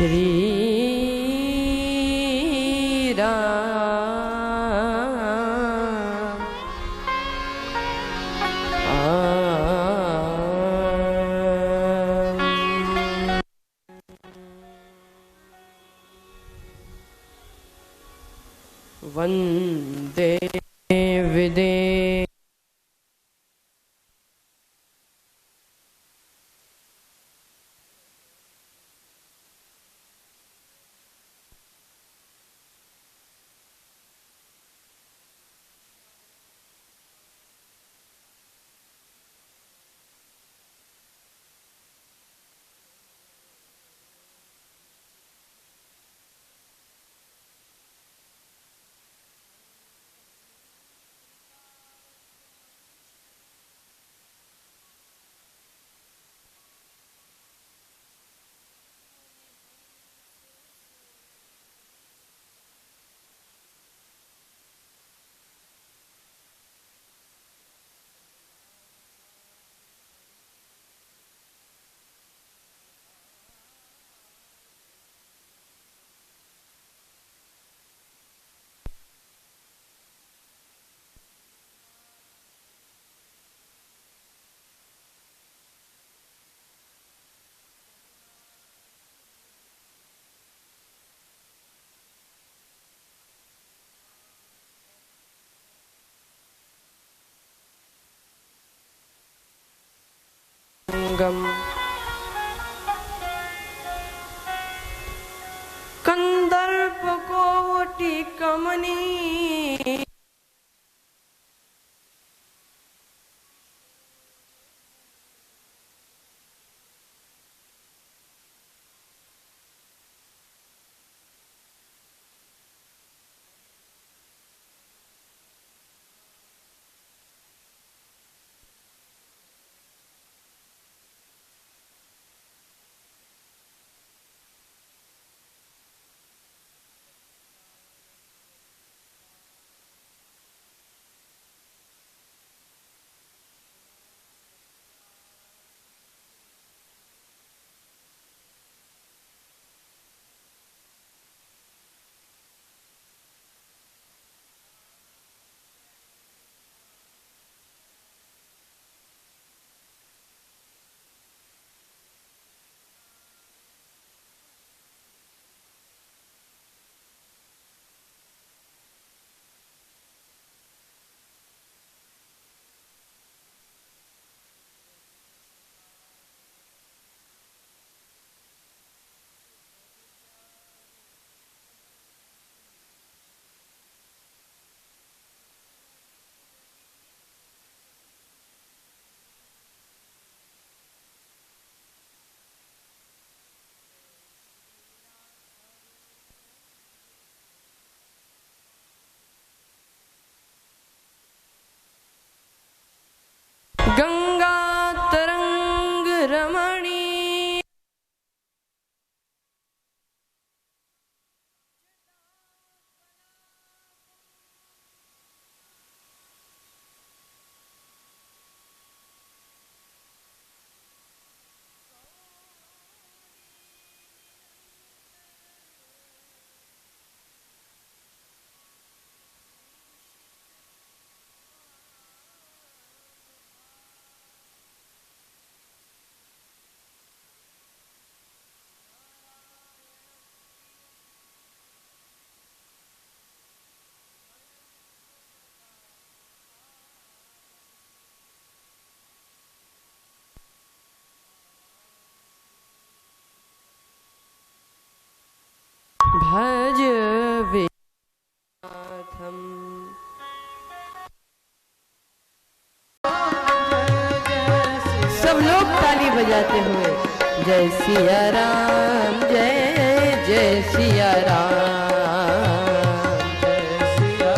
श्री राम वंदे विदे कंदर्प कोटि कमनी गंगा तरंग रमणी भज विनाथम। सब लोग ताली बजाते हुए जय सिया राम, जय जय सिया राम, जय सिया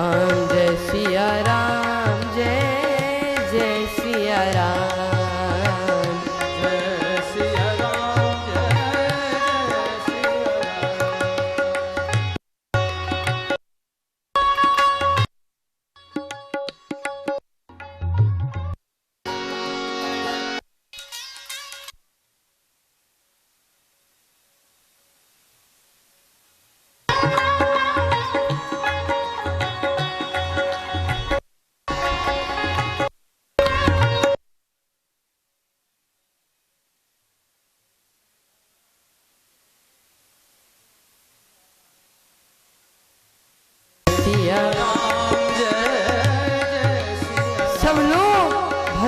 राम, जय सिया राम, जय जय सिया राम।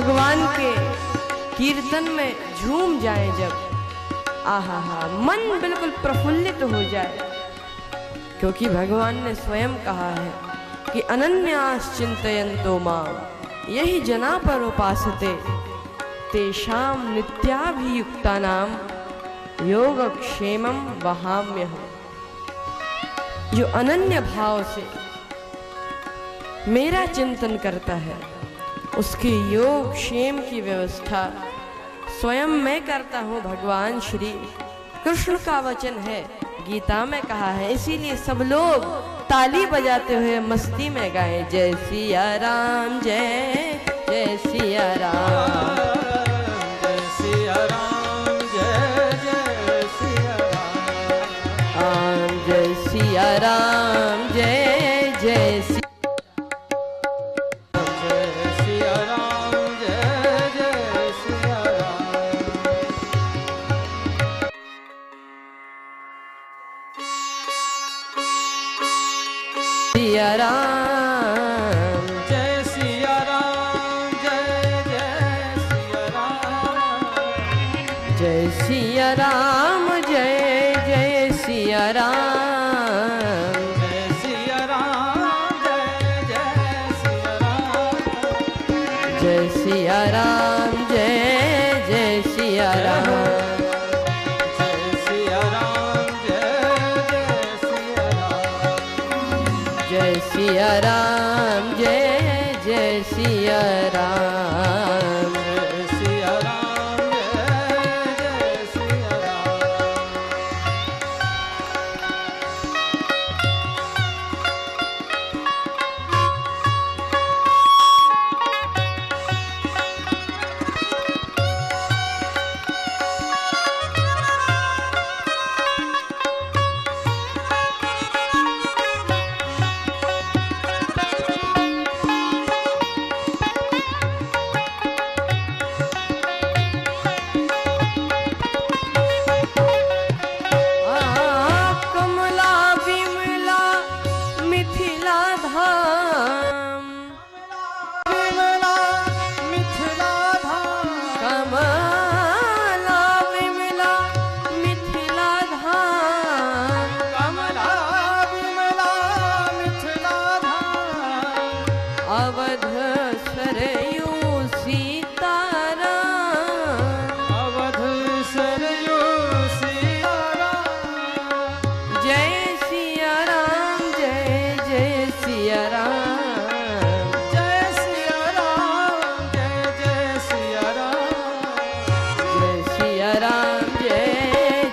भगवान के कीर्तन में झूम जाए जब, आहा हा, मन बिल्कुल प्रफुल्लित हो जाए। क्योंकि भगवान ने स्वयं कहा है कि अनन्यास चिंतयन्तो माम यही जना पर उपासते तेषाम नित्याभियुक्तानाम योगक्षेमम वहाम्यहम्। जो अनन्य भाव से मेरा चिंतन करता है उसके योग क्षेम की व्यवस्था स्वयं मैं करता हूँ। भगवान श्री कृष्ण का वचन है, गीता में कहा है। इसीलिए सब लोग ताली बजाते हुए मस्ती में गाएं, जय सिया राम, जय जय सिया राम, जय सिया राम, जय जय सिया राम, जय सिया राम, जय जय सिया सिया राम, जय सिया राम, जय जय सिया राम, जय सिया राम, जय जय सिया राम, जय सिया राम, जय जय सिया राम, जय सिया राम, जय जय सिया राम, जय सिया राम, जय जय सिया राम, जय सिया राम, जय जय सिया राम, जय सिया राम, जय जय सिया राम। कमला विमला मिथिला धाम, विमला मिथिला धाम, कमला विमला मिथिला धाम, कमला विमला मिथिला धाम, अवध सरयू सीताराम, अवध सरयू सिया राम, जय सिया राम, जय जय सिया राम, जय सिया राम, जय जय सिया राम, जय सिया राम, जय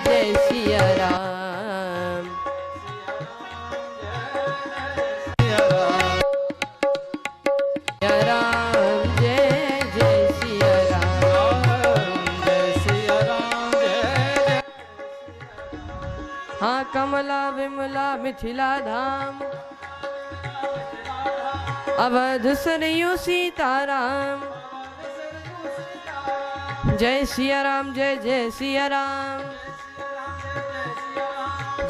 जय सिया राम, सिया राम, सिया राम, जय जय सिया राम। जय सिया राम, जय हाँ, कमला विमला मिथिला धाम, अवध सरयू सीताराम, जय सिया राम, जय जय सिया राम,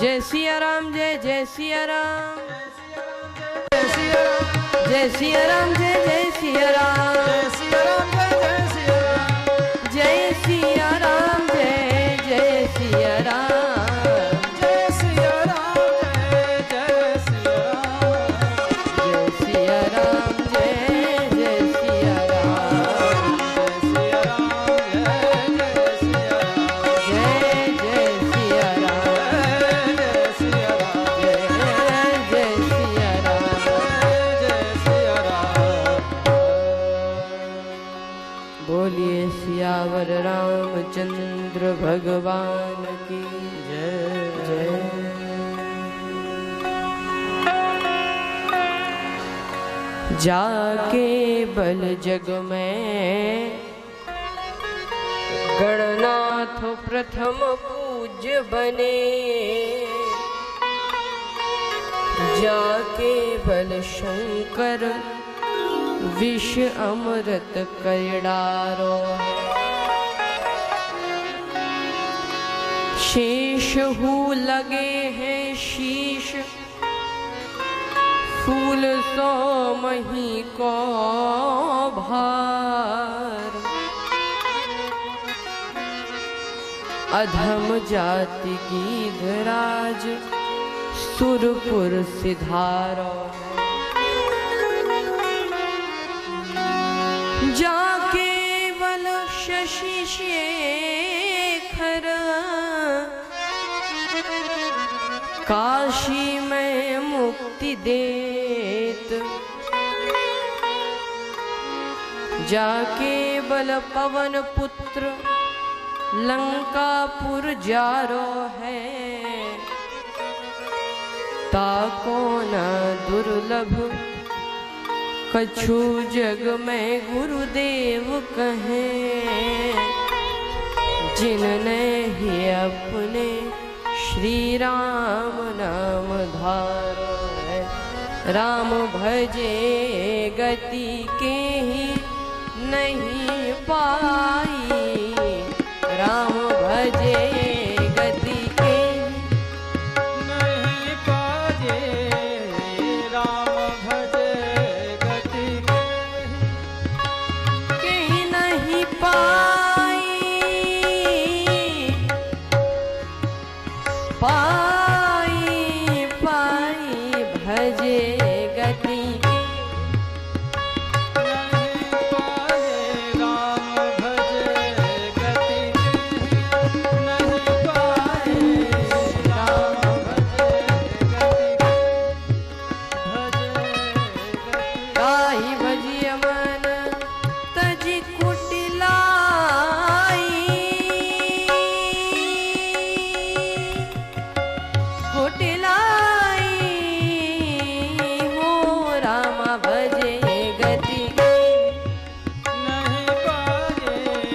जय सिया राम, जय जय सिया राम, जय सिया राम, जय जय सिया राम, जय सिया राम, जय जय सिया राम, जय सिया राम, जय जय सिया राम, जय सिया राम, जय जय सिया राम, जय सिया राम, जय जय सिया राम, जय सिया राम, जय जय सिया राम, जय जय सिया राम, जय सिया राम, जय जय सिया राम। जय सिया राम। बोलिए सियावर रामचंद्र भगवान की जय जय। जाके बल जग में गणनाथ प्रथम पूज्य बने, जाके बल शंकर विष अमृत कैडारो, शेष हु लगे हैं शीश फूल सो मही को भार, अधम जाति गीधराज सुरपुर सिधारो जाके बल शशि शेखर काशी में मुक्ति देत जाके बल पवन पुत्र लंकापुर जारो है ताको न दुर्लभ कछु जग में गुरुदेव कहें जिनने ही अपने श्री राम नाम धारो है राम भजे गति के ही नहीं पाई राम भजे गति के नहीं पाए राम भजे गति के ही नहीं पाई पाई पाई भजे गति नहीं पाए राम भजे गति नहीं पाए राम भजे गति ताहि भजिय मन तजि कुटिलाई कुटिलाई हो राम भजे गति नहीं पाए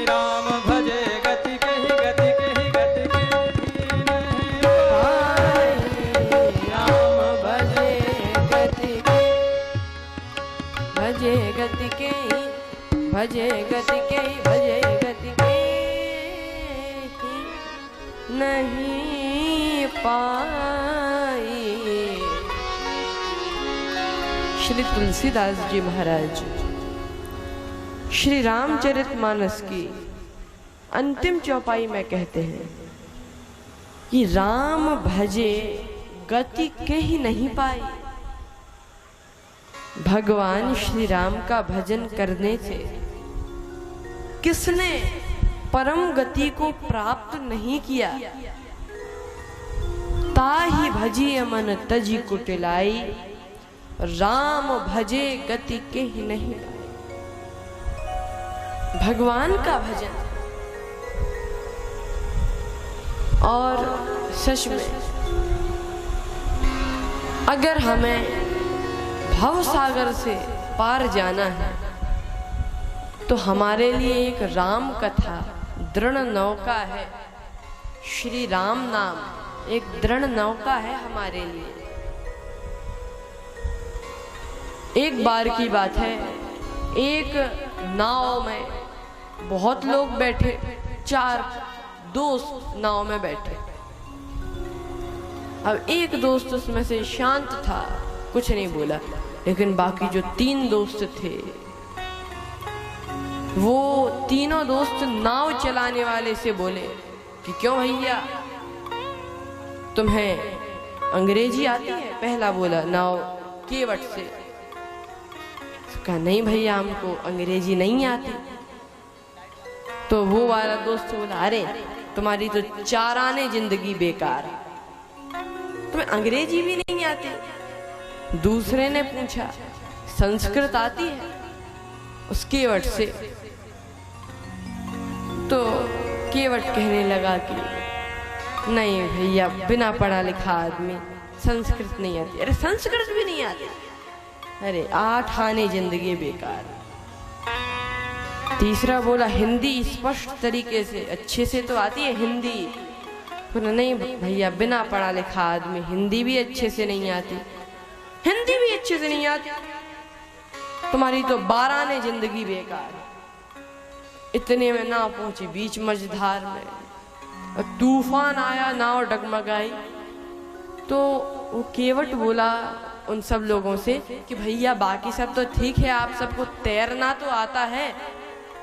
राम भजे गति के ही गति के ही गति के नहीं पाई राम भजे गति भजे गति के भजे गति के भजे गति के नहीं पाई। श्री तुलसीदास जी महाराज श्री रामचरितमानस की अंतिम चौपाई में कहते हैं कि राम भजे गति के ही नहीं पाई। भगवान श्री राम का भजन करने से किसने परम गति को प्राप्त नहीं किया। ताहि भजिय मन तजि कुटिलाई राम भजे गति के ही नहीं पाए। भगवान का भजन और सच में अगर हमें भव सागर से पार जाना है तो हमारे लिए एक राम कथा दृढ़ नौका है। श्री राम नाम एक दृढ़ नौका है हमारे लिए। एक बार की बात है, एक नाव में बहुत लोग बैठे, 4 दोस्त नाव में बैठे। अब एक दोस्त उसमें से शांत था, कुछ नहीं बोला, लेकिन बाकी जो 3 दोस्त थे वो तीनों दोस्त नाव चलाने वाले से बोले कि क्यों भैया तुम्हें अंग्रेजी आती है? पहला बोला नाव केवट से। कहा नहीं भैया हमको अंग्रेजी नहीं आती। तो वो वाला दोस्त बोला अरे तुम्हारी तो 4 आने जिंदगी बेकार, तुम्हें अंग्रेजी भी नहीं आती। दूसरे ने पूछा संस्कृत आती है? उस केवट से। तो केवट कहने लगा कि नहीं भैया बिना पढ़ा लिखा आदमी संस्कृत नहीं आती। अरे संस्कृत भी नहीं आती? अरे 8 आने जिंदगी बेकार। तीसरा बोला हिंदी स्पष्ट तरीके से अच्छे से तो आती है हिंदी? बोला नहीं भैया बिना पढ़ा लिखा आदमी हिंदी भी अच्छे से नहीं आती। हिंदी भी अच्छे से नहीं आती, तुम्हारी तो 12 आने जिंदगी बेकार। इतने में नाव पहुंची बीच मझधार में, तूफान आया, नाव डगमगाई। तो वो केवट बोला उन सब लोगों से कि भैया बाकी सब तो ठीक है, आप सबको तैरना तो आता है,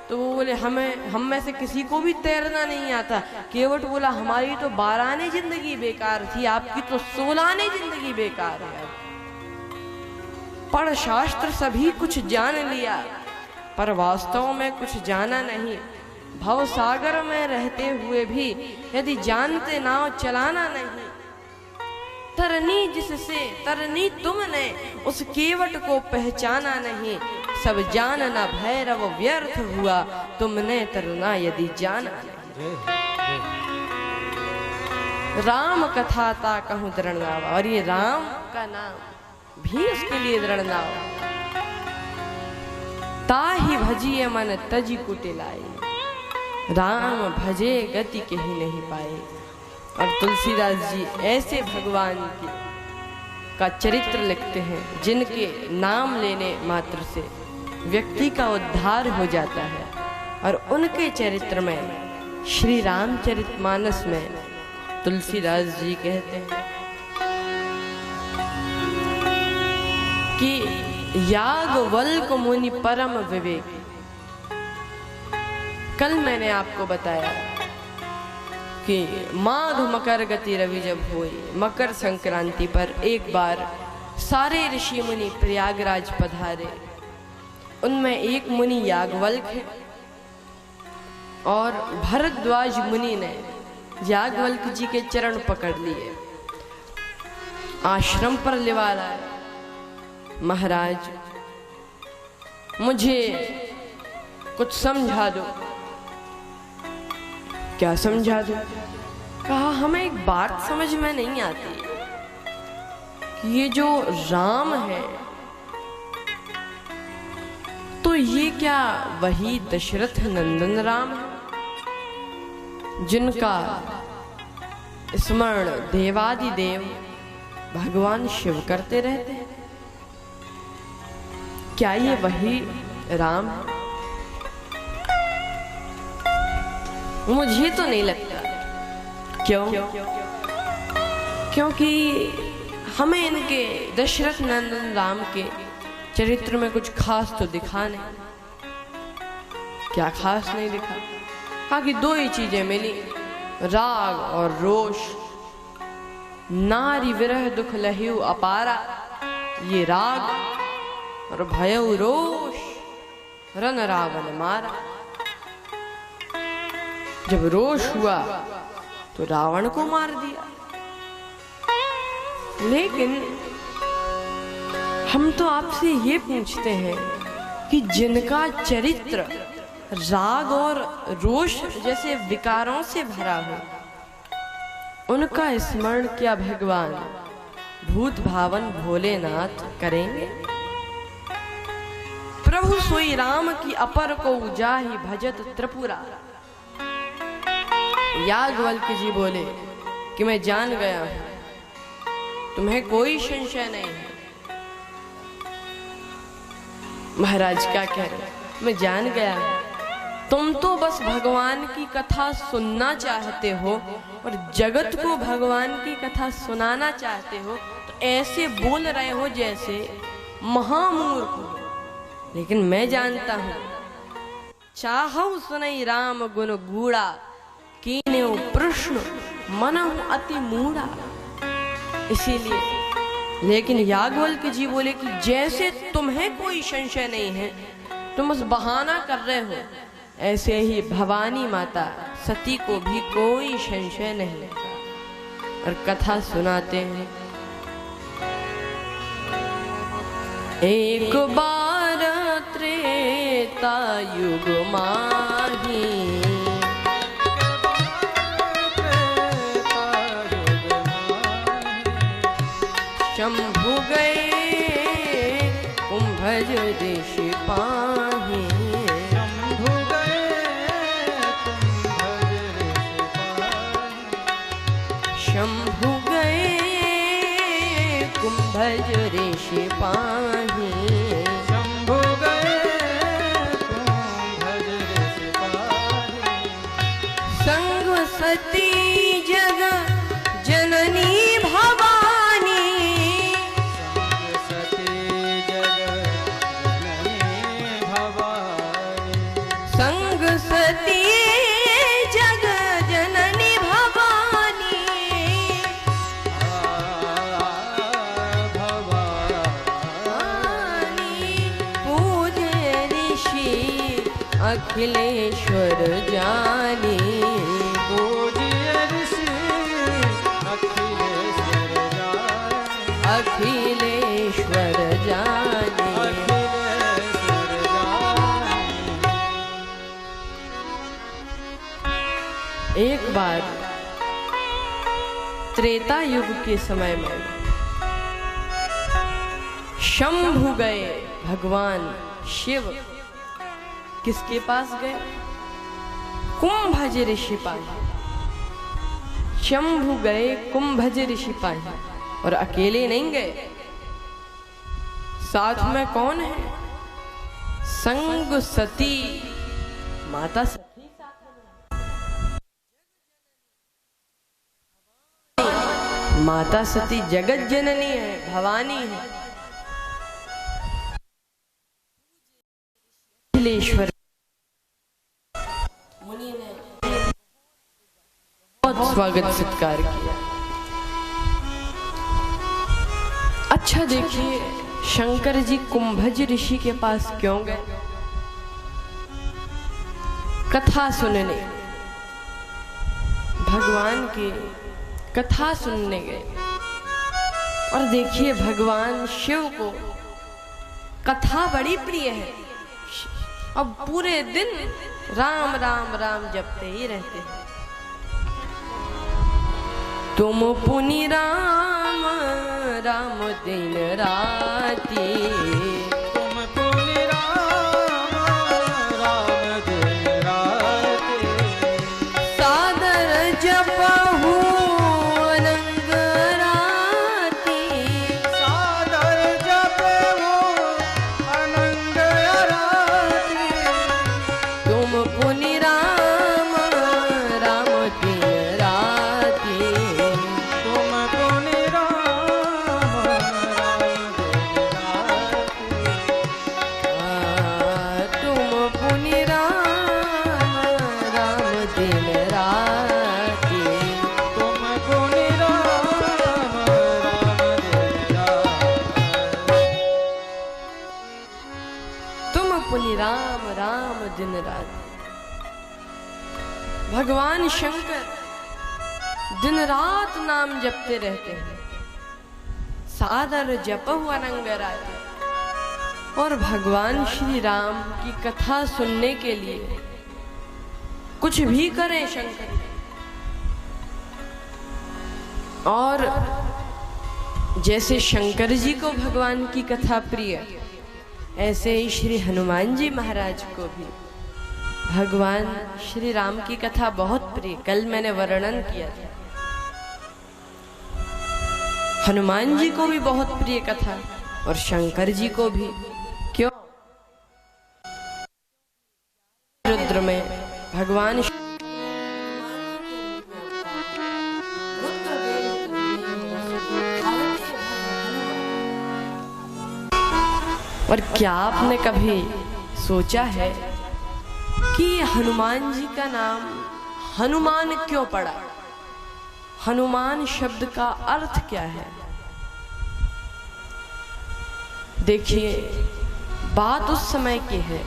तो वो बोले हम में से किसी को भी तैरना नहीं आता। केवट बोला हमारी तो 12 जिंदगी बेकार थी, आपकी तो 16 जिंदगी बेकार है। पढ़ शास्त्र सभी कुछ जान लिया, पर वास्तव में कुछ जाना नहीं। भव सागर में रहते हुए भी यदि जानते नाव चलाना नहीं। तरनी जिससे तरनी तुमने, उस केवट को पहचाना नहीं। सब जानना भैरव व्यर्थ हुआ, तुमने तरना यदि जाना नहीं। राम कथा ता कहूं दृढ़नावा, और ये राम का नाम भी उसके लिए दृढ़नावा। ताहि भजिए मन तजी कुटिलाई, राम भजे गति के ही नहीं पाए। और तुलसीदास जी ऐसे भगवान का चरित्र लिखते हैं जिनके नाम लेने मात्र से व्यक्ति का उद्धार हो जाता है। और उनके चरित्र में श्री रामचरितमानस में तुलसीदास जी कहते हैं कि याज्ञवल्क्य मुनि परम विवेक। कल मैंने आपको बताया कि माघ मकर गति रवि जब हुई, मकर संक्रांति पर एक बार सारे ऋषि मुनि प्रयागराज पधारे। उनमें एक मुनि याज्ञवल्क्य है, और भरद्वाज मुनि ने याज्ञवल्क्य जी के चरण पकड़ लिए, आश्रम पर लिवा लाए। महाराज मुझे कुछ समझा दो। क्या समझा दो? कहा हमें एक बात समझ में नहीं आती कि ये जो राम है तो ये क्या वही दशरथ नंदन राम है जिनका स्मरण देवादिदेव भगवान शिव करते रहते हैं? क्या ये वही राम है? मुझे तो नहीं लगता। क्यों? क्योंकि हमें इनके दशरथ नंदन राम के चरित्र में कुछ खास तो दिखा नहीं। क्या खास नहीं दिखा? हाँ कि 2 ही चीजें मिली, राग और रोष। नारी विरह दुख लह्यु अपारा, ये राग, और भयउ रोष रन रावण मारा। जब रोष हुआ तो रावण को मार दिया। लेकिन हम तो आपसे ये पूछते हैं कि जिनका चरित्र राग और रोष जैसे विकारों से भरा हो, उनका स्मरण क्या भगवान भूत भावन भोलेनाथ करेंगे? प्रभु सोई राम की अपर को जाहि भजत त्रिपुरा। याज्ञवल्क्य जी बोले कि मैं जान गया हूं, तुम्हें कोई संशय नहीं है। महाराज क्या कह रहे? मैं जान गया हूं, तुम तो बस भगवान की कथा सुनना चाहते हो और जगत को भगवान की कथा सुनाना चाहते हो। तो ऐसे बोल रहे हो जैसे महामूर्ख हो। लेकिन मैं जानता हूं, चाहु सुनई राम गुण गूढ़ा, कीन्यो प्रश्न मनहु अति मूढ़ा। इसीलिए लेकिन याज्ञवल्क्य जी बोले कि जैसे तुम्हें कोई संशय नहीं है, तुम बस बहाना कर रहे हो, ऐसे ही भवानी माता सती को भी कोई संशय नहीं और कथा सुनाते हैं। एक बार त्रेता युग माही, शंभु गए कुंभज ऋषि पाही। शंभु गए कुंभज ऋषि पाही। शंभु गए कुंभज ऋषि पाही। शंभु गए कुंभज ऋषि पाही। संग सती जग जननी भवानी, संग सती जग जननी भवानी, पूजे ऋषि अखिलेश्वर जानी, पूज्य ऋषि अखिलेश्वर जानी, अखिलेश्वर जानी। अखिलेश्वर जानी। एक बार त्रेता युग के समय में शंभु गए भगवान शिव। किसके पास गए? कुंभज ऋषि पास। शंभु गए कुंभज ऋषि पास, और अकेले नहीं गए, साथ में कौन है? संग सती माता सती। माता सती जगत जननी है, भवानी है। अखिलेश्वर मुनि ने बहुत स्वागत सत्कार किया। अच्छा देखिए, शंकर जी कुंभज ऋषि के पास क्यों गए? कथा सुनने, भगवान की कथा सुनने गए। और देखिए, भगवान शिव को कथा बड़ी प्रिय है। अब पूरे दिन राम राम राम जपते ही रहते हैं। तुम पुनि राम राम दिन राती, तुम पुनि राम राम दिन राती, सादर जपहु अनंग राती, सादर जपहु अनंग राती, तुम पुनि राम राम दिन राती, तुम पुनि राम राम दिन राती, तुम पुनि राम राम दिन राती, तुम पुनि राम राम दिन राती, तुम पुनि राम राम दिन रात। भगवान शंकर दिन रात नाम जपते रहते हैं, सादर जपहु अनंग राती। और भगवान श्री राम की कथा सुनने के लिए कुछ भी करें शंकर। और जैसे शंकर जी को भगवान की कथा प्रिय, ऐसे ही श्री हनुमान जी महाराज को भी भगवान श्री राम की कथा बहुत प्रिय। कल मैंने वर्णन किया था, हनुमान जी को भी बहुत प्रिय कथा, और शंकर जी को भी। क्यों? रुद्र में भगवान और क्या आपने कभी सोचा है कि हनुमान जी का नाम हनुमान क्यों पड़ा? हनुमान शब्द का अर्थ क्या है? देखिए, बात उस समय की है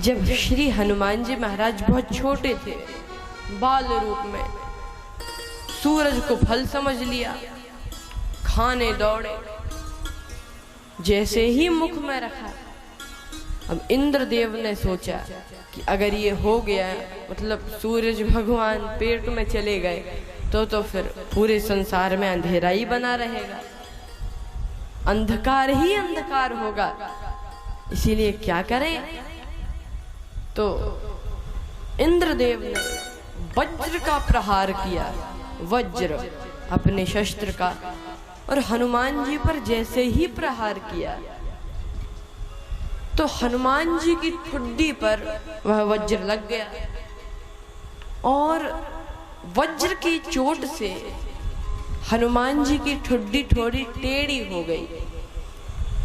जब श्री हनुमान जी महाराज बहुत छोटे थे, बाल रूप में। सूरज को फल समझ लिया, खाने दौड़े, जैसे ही मुख में रखा। अब इंद्रदेव ने सोचा कि अगर ये हो गया, मतलब सूरज भगवान पेट में चले गए, तो फिर पूरे संसार में अंधेरा ही बना रहेगा, अंधकार ही अंधकार होगा। इसीलिए क्या करें? तो इंद्रदेव ने वज्र का प्रहार किया, वज्र अपने शस्त्र का, और हनुमान जी पर जैसे ही प्रहार किया तो हनुमान जी की ठुड्डी पर वह वज्र लग गया, और वज्र की चोट से हनुमान जी की ठुड्डी थोड़ी टेढ़ी हो गई।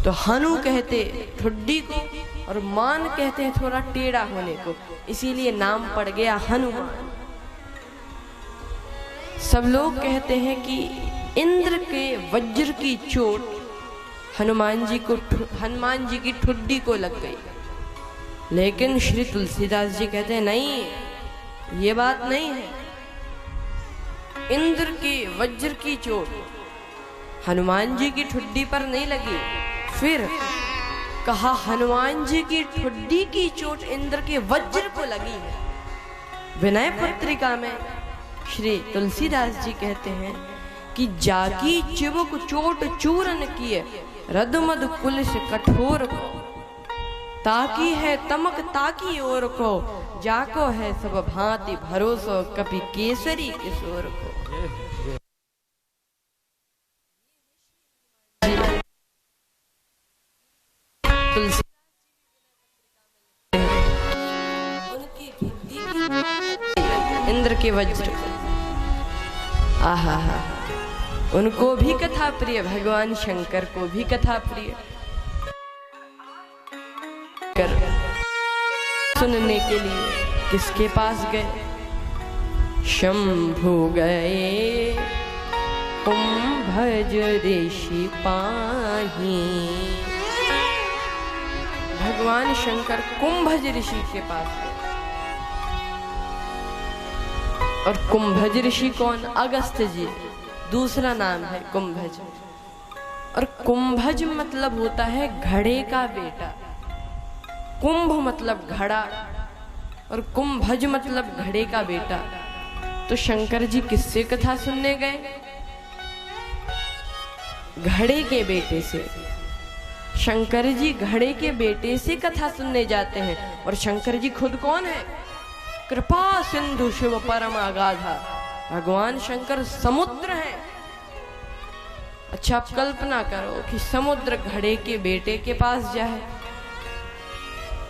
तो हनु कहते ठुड्डी को और मान कहते हैं थोड़ा टेढ़ा होने को, इसीलिए नाम पड़ गया हनुमान। सब लोग कहते हैं कि इंद्र के वज्र की चोट हनुमान जी की ठुड्डी को लग गई, लेकिन श्री तुलसीदास जी कहते हैं नहीं, ये बात नहीं है। इंद्र के वज्र की चोट हनुमान जी की ठुड्डी पर नहीं लगी। फिर कहा हनुमान जी की ठुड्डी की चोट इंद्र के वज्र को लगी है। विनय पत्रिका में श्री तुलसीदास जी कहते हैं कि जाकी चिबुक चोट चूरन किए रदमद कुलिस कठोर को, ताकी है तमक ताकी ओर को, जाको है सब भांति भरोसो कपि केसरी किशोर को। इंद्र के वज्र, आहा हा, उनको भी कथा प्रिय, भगवान शंकर को भी कथा प्रिय। सुनने के लिए किसके पास गए? शंभु गए कुंभज ऋषि पाही। भगवान शंकर कुंभज ऋषि के पास गए। और कुंभज ऋषि कौन? अगस्त जी, दूसरा नाम है कुंभज। और कुंभज मतलब होता है घड़े का बेटा। कुंभ मतलब घड़ा और कुंभज मतलब घड़े का बेटा। तो शंकर जी किससे कथा सुनने गए? घड़े के बेटे से। शंकर जी घड़े के बेटे से कथा सुनने जाते हैं। और शंकर जी खुद कौन है? कृपा सिंधु शिव परम अगाधा। भगवान शंकर समुद्र है। अच्छा, आप कल्पना करो कि समुद्र घड़े के बेटे के पास जाए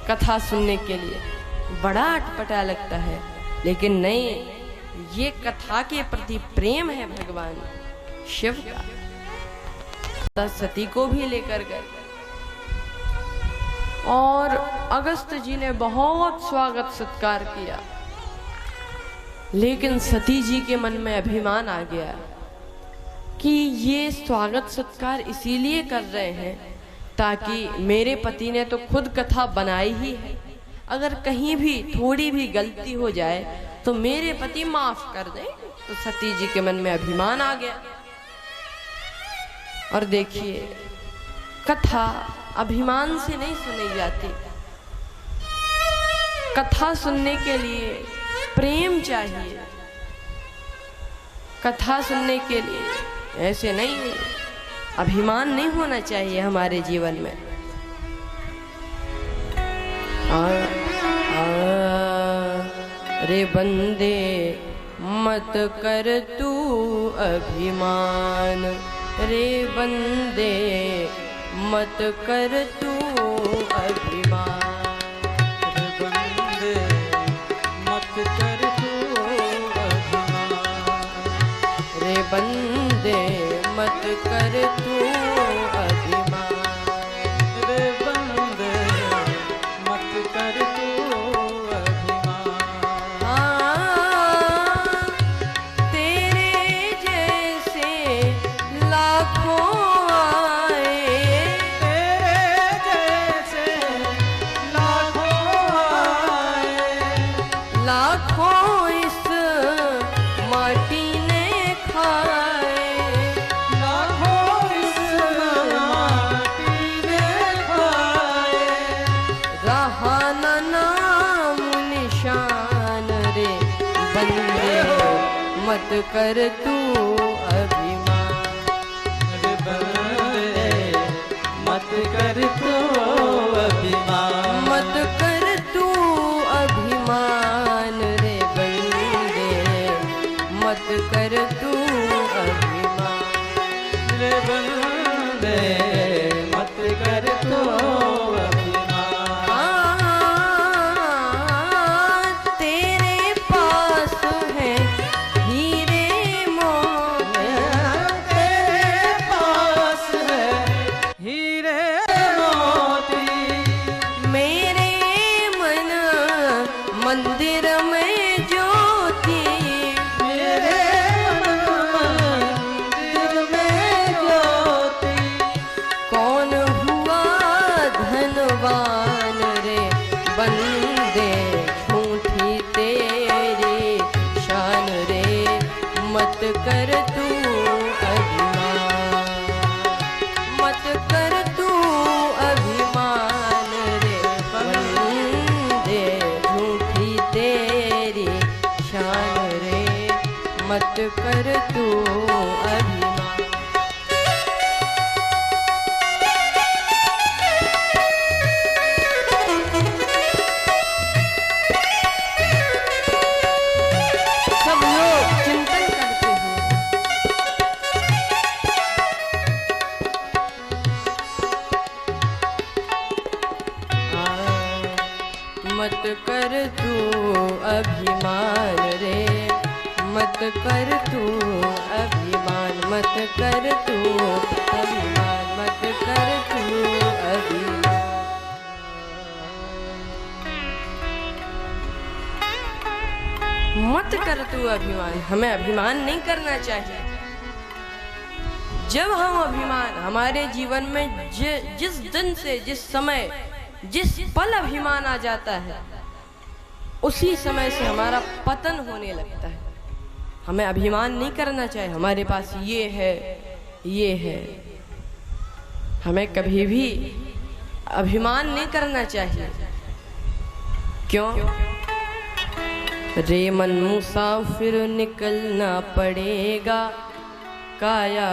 कथा सुनने के लिए, बड़ा अटपटा लगता है। लेकिन नहीं, ये कथा के प्रति प्रेम है भगवान शिव का। सती को भी लेकर गए और अगस्त जी ने बहुत स्वागत सत्कार किया। लेकिन सती जी के मन में अभिमान आ गया कि ये स्वागत सत्कार इसीलिए कर रहे हैं ताकि मेरे पति ने तो खुद कथा बनाई ही है, अगर कहीं भी थोड़ी भी गलती हो जाए तो मेरे पति माफ कर दें। तो सती जी के मन में अभिमान आ गया। और देखिए, कथा अभिमान से नहीं सुनी जाती। कथा सुनने के लिए प्रेम चाहिए। कथा सुनने के लिए ऐसे नहीं, अभिमान नहीं होना चाहिए हमारे जीवन में। रे बंदे मत कर तू अभिमान, रे बंदे मत कर तू अभिमान। रे बंदे मत कर तू अभिमान, रे बंदे मत कर तू अभिमान। रे बंदे मत कर तू अभिमान। हाँ, तेरे जैसे लाखों आए, तेरे जैसे लाखों आए, लाखों इस माटी ने खाए। लाखों इस माटी ने खाए। रहा न नाम निशान, रे बंदे मत कर तू अभिमान। रे बंदे मत कर तू अभिमान। मत कर तू अभिमान, रे बंदे मत कर तू अभिमान। रे बंदे मत कर तू अभिमान। तेरे पास है हीरे मोती, तेरे पास है हीरे मंदिर में ज्योति, मेरे मंदिर में ज्योति। कौन हुआ धनवान रे बंदे झूठी तेरी शान रे, मत कर तू अभिमान, मत कर तू अभिमान रे बंदे झूठी तेरी शान रे, मत कर तू अभिमान। सब लोग चिंतन करते हैं, मत कर तू अभिमान रे, मत कर तू अभिमान, मत कर तू अभिमान, मत कर तू अभिमान। मत कर तू अभिमान, हमें अभिमान नहीं करना चाहिए। जब हम अभिमान हमारे जीवन में जिस दिन से जिस समय जिस पल अभिमान आ जाता है, उसी समय से हमारा पतन होने लगता है। हमें अभिमान नहीं करना चाहिए, हमारे पास ये है, हमें कभी भी अभिमान नहीं करना चाहिए। क्यों? रे मन मुसाफिर निकलना पड़ेगा, काया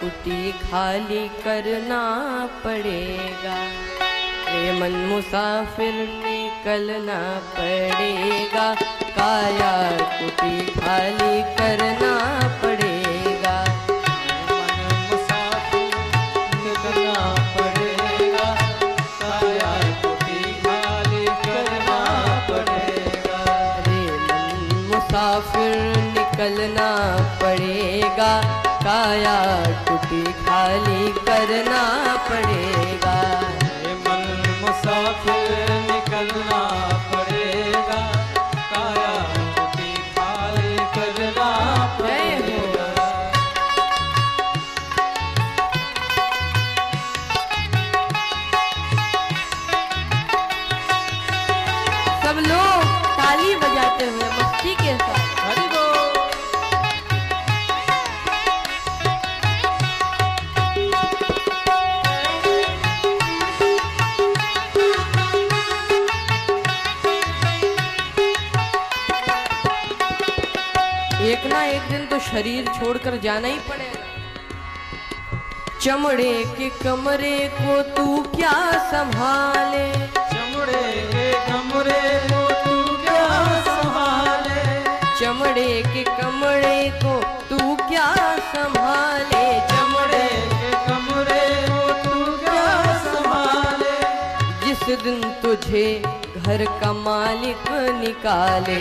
कुटी खाली करना पड़ेगा। रे मन मुसाफिर निकलना पड़ेगा, काया कुटी खाली करना पड़ेगा। मन मुसाफिर निकलना पड़ेगा, काया कुटी खाली करना पड़ेगा। रे मन मुसाफिर निकलना पड़ेगा, काया कुटी खाली करना पड़ेगा। मुसाफिर निकलना पड़ेगा, काया कुटी खाली करना पड़ेगा। सब लोग ताली बजाते हुए मस्ती के साथ हरि बोल। एक ना एक दिन तो शरीर छोड़कर जाना ही पड़ेगा। चमड़े के कमरे को तू क्या संभाले, चमड़े के कमरे को तू क्या संभाले, चमड़े के कमरे को तू क्या संभाले। चमड़े के कमरे को तू क्या संभाले। जिस दिन तुझे घर का मालिक निकाले,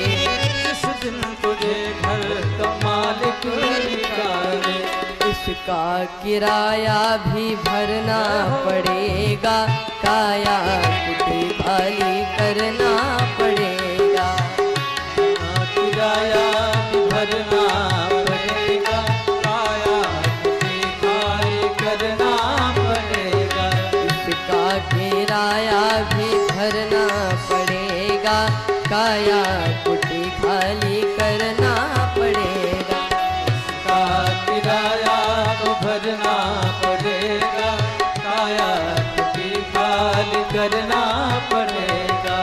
जिस दिन तुझे घर का मालिक निकाले। इसका किराया भी भरना पड़ेगा, काया कुटी खाली करना पड़ेगा। किराया भी भरना पड़ेगा, काया कुटी खाली करना पड़ेगा। इसका किराया भी भरना पड़ेगा, काया कुटी खाली करना पड़ेगा। इसका किराया तो भरना पड़ेगा, काया कुटी खाली करना पड़ेगा।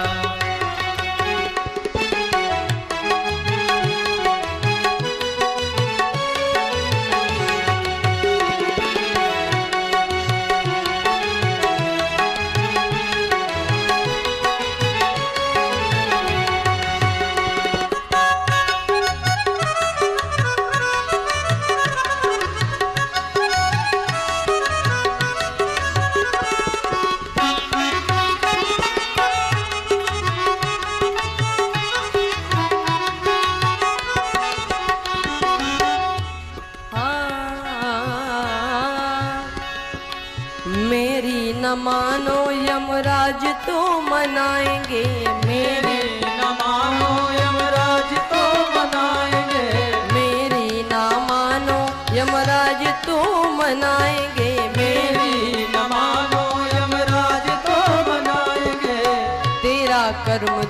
न मानो यमराज तो मनाएंगे, मेरी न मानो यमराज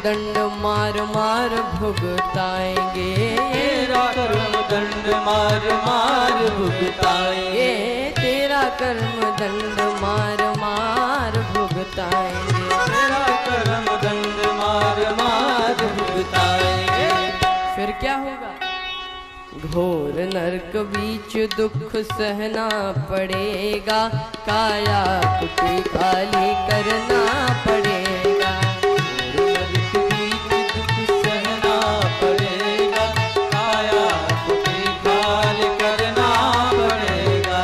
दंड मार मार भुगताएंगे, तेरा कर्म दंड मार मार भुगताएंगे, तेरा कर्म दंड मार मार भुगताएंगे, तेरा कर्म दंड मार मार भुगताएंगे। फिर क्या होगा? घोर नरक बीच दुख सहना पड़ेगा, काया कुटी खाली करना पड़ेगा, नरक बीच दुख सहना पड़ेगा, काया कुटी खाली करना पड़ेगा।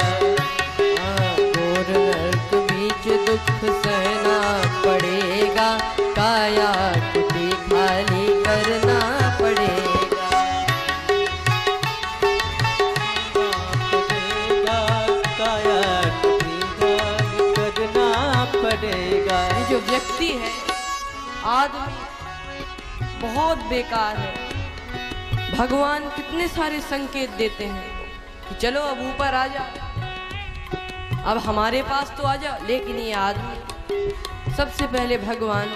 घोर नरक बीच दुख सहना पड़ेगा, काया कुटी खाली करना पड़ेगा। ये जो व्यक्ति है, आदमी बहुत बेकार है। भगवान कितने सारे संकेत देते हैं कि चलो अब ऊपर आ जा, अब हमारे पास तो आ जा, लेकिन ये आदमी सबसे पहले भगवान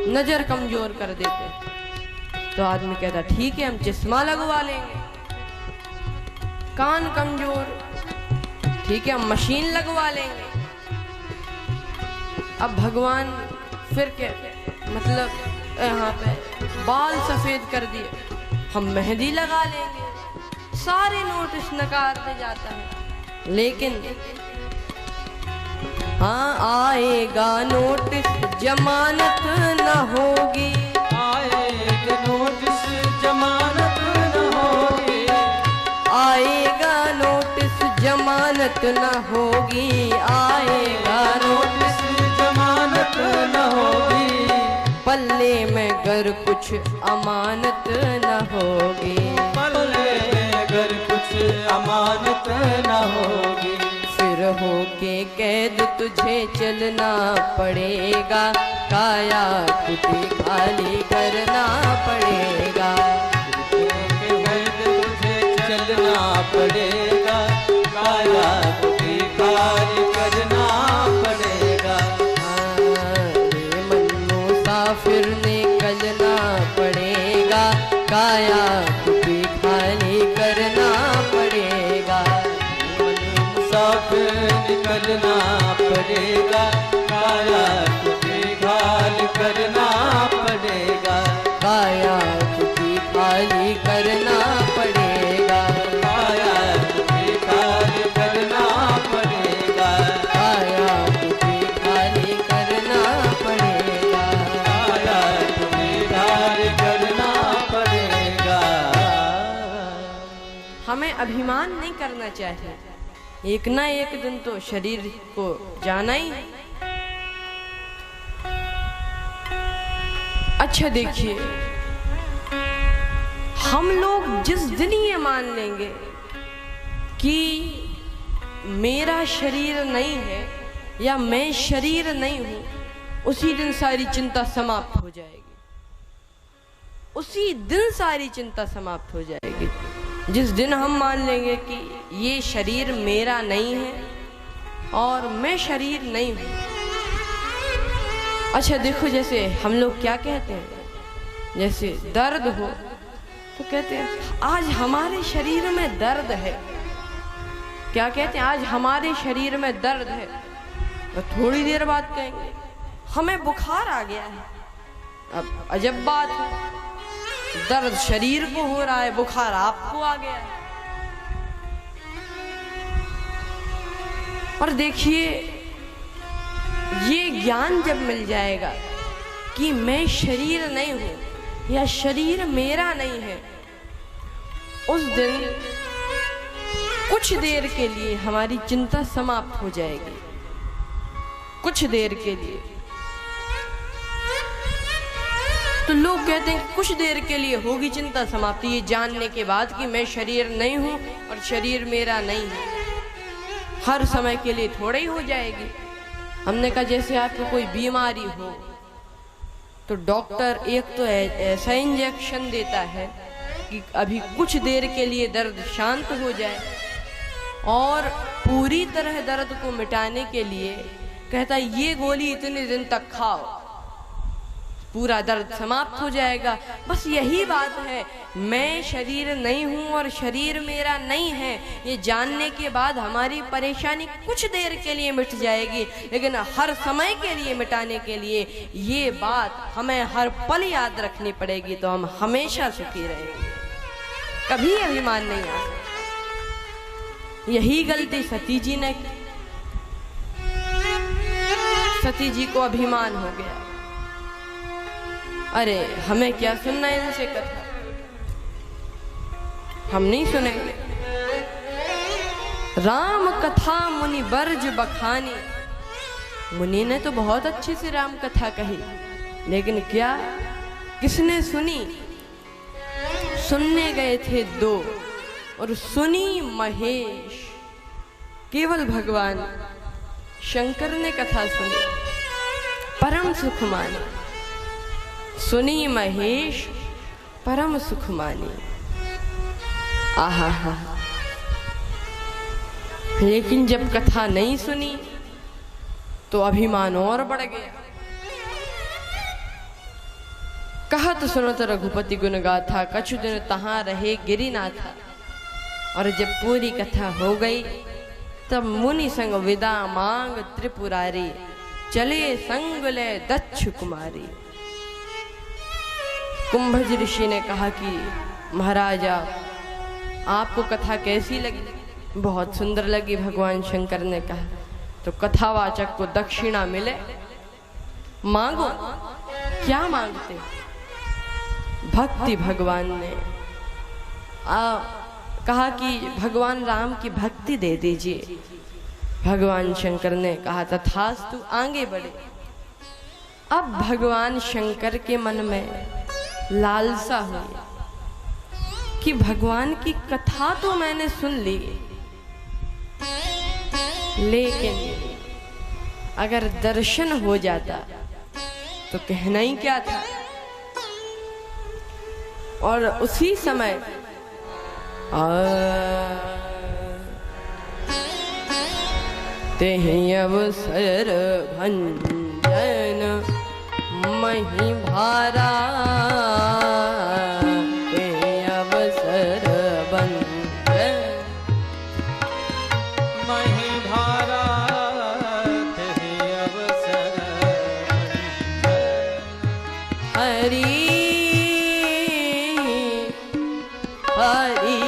नजर कमजोर कर देते हैं। तो आदमी कहता ठीक है, हम चश्मा लगवा लेंगे। कान कमजोर, ठीक है, हम मशीन लगवा लेंगे। अब भगवान फिर क्या, मतलब यहाँ पे बाल सफेद कर दिए, हम मेहंदी लगा लेंगे। सारे नोटिस नकारते जाता है, लेकिन हाँ आएगा नोटिस, जमानत न होगी, आएगा नोटिस, जमानत न होगी, आएगा नोटिस, जमानत न होगी, आएगा नोटिस, जमानत न होगी, पल्ले में अगर कुछ अमानत न होगी, पल्ले में अगर कुछ अमानत न होगी, फिर होके कैद तुझे चलना पड़ेगा, काया कुटी खाली करना पड़ेगा, कैद तुझे चलना पड़ेगा, काया कुटी खाली करना पड़ेगा। फिर निकलना पड़ेगा, काया कुटी खाली करना पड़ेगा, मुसाफिर निकलना पड़ेगा, काया कुटी खाली करना पड़ेगा, काया कुटी खाली करना पड़ेगा, काया कुटी खाली करना पड़ेगा, काया कुटी खाली करना पड़ेगा, करना पड़ेगा। हमें अभिमान नहीं करना चाहिए, एक ना एक दिन तो शरीर को जाना ही है। अच्छा देखिए, हम लोग जिस दिन ये मान लेंगे कि मेरा शरीर नहीं है या मैं शरीर नहीं हूं, उसी दिन सारी चिंता समाप्त हो जाएगी, उसी दिन सारी चिंता समाप्त हो जाएगी। जिस दिन हम मान लेंगे कि ये शरीर मेरा नहीं है और मैं शरीर नहीं हूं। अच्छा देखो, जैसे हम लोग क्या कहते हैं, जैसे दर्द हो तो कहते हैं आज हमारे शरीर में दर्द है। क्या कहते हैं? आज हमारे शरीर में दर्द है। तो थोड़ी देर बाद कहेंगे हमें बुखार आ गया है। अब अजब बात है, दर्द शरीर को हो रहा है, बुखार आपको आ गया है। और देखिए, ये ज्ञान जब मिल जाएगा कि मैं शरीर नहीं हूं या शरीर मेरा नहीं है, उस दिन कुछ देर के लिए हमारी चिंता समाप्त हो जाएगी। कुछ देर के लिए तो लोग कहते हैं कि कुछ देर के लिए होगी चिंता समाप्ति, ये जानने के बाद कि मैं शरीर नहीं हूं और शरीर मेरा नहीं है। हर समय के लिए थोड़ा ही हो जाएगी। हमने कहा जैसे आपको कोई बीमारी हो तो डॉक्टर एक तो ऐसा इंजेक्शन देता है कि अभी कुछ देर के लिए दर्द शांत हो जाए, और पूरी तरह दर्द को मिटाने के लिए कहता है ये गोली इतने दिन तक खाओ। पूरा दर्द समाप्त हो जाएगा। बस यही बात है, मैं शरीर नहीं हूँ और शरीर मेरा नहीं है, ये जानने के बाद हमारी परेशानी कुछ देर के लिए मिट जाएगी, लेकिन हर समय के लिए मिटाने के लिए ये बात हमें हर पल याद रखनी पड़ेगी, तो हम हमेशा सुखी रहेंगे, कभी अभिमान नहीं आ सकता। यही गलती सती जी ने की। सती जी को अभिमान हो गया, अरे हमें क्या सुनना है इनसे कथा, हम नहीं सुनेंगे। राम कथा मुनि बर्ज बखानी, मुनि ने तो बहुत अच्छी से राम कथा कही, लेकिन क्या किसने सुनी? सुनने गए थे दो, और सुनी महेश, केवल भगवान शंकर ने कथा सुनी, परम सुख मानी। सुनी महेश परम सुख मानी। आहा हा। लेकिन जब कथा नहीं सुनी तो अभिमान और बढ़ गया। कहत सुनत रघुपति गुण गाथा, कछु दिन तहां रहे गिरिनाथा। और जब पूरी कथा हो गई तब मुनि संग विदा मांग त्रिपुरारी, चले संग ले दक्ष कुमारी। कुंभज ऋषि ने कहा कि महाराज आपको कथा कैसी लगी? बहुत सुंदर लगी, भगवान शंकर ने कहा। तो कथावाचक को दक्षिणा मिले, मांगो। क्या मांगते? भक्ति। भगवान ने कहा कि भगवान राम की भक्ति दे दीजिए। भगवान शंकर ने कहा तथास्तु, आगे बढ़े। अब भगवान शंकर के मन में लालसा हुई कि भगवान की कथा तो मैंने सुन ली, लेकिन अगर दर्शन हो जाता तो कहना ही क्या था। और उसी समय तेहि अवसर भंजन मही भारा, तेहि अवसर भंजन मही भारा, तेहि अवसर भंजन। हरि हरि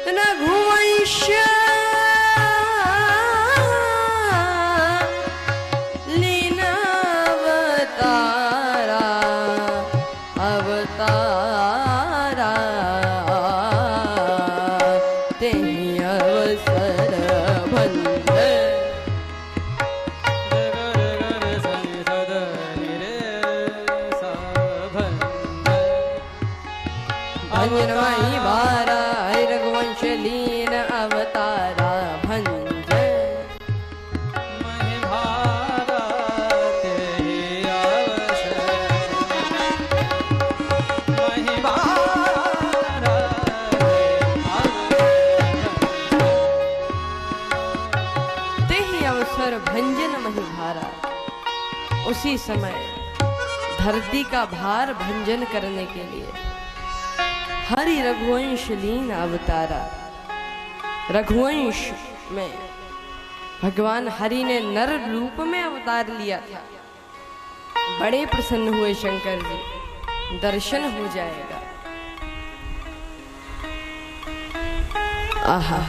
रघुवंश लीन अवतारा, अवतारा तेहि अवसर भंजन। भंजन मही भारा, हरि रघुवंश लीन अवतारा भंजन। मही भारा, तेहि अवसर मही भारा, तेहि अवसर भंजन मही भारा। उसी समय धरती का भार भंजन करने के लिए हरि रघुवंश लीन अवतारा। रघुवंश में भगवान हरि ने नर रूप में अवतार लिया था। बड़े प्रसन्न हुए शंकर जी, दर्शन हो जाएगा। आहा।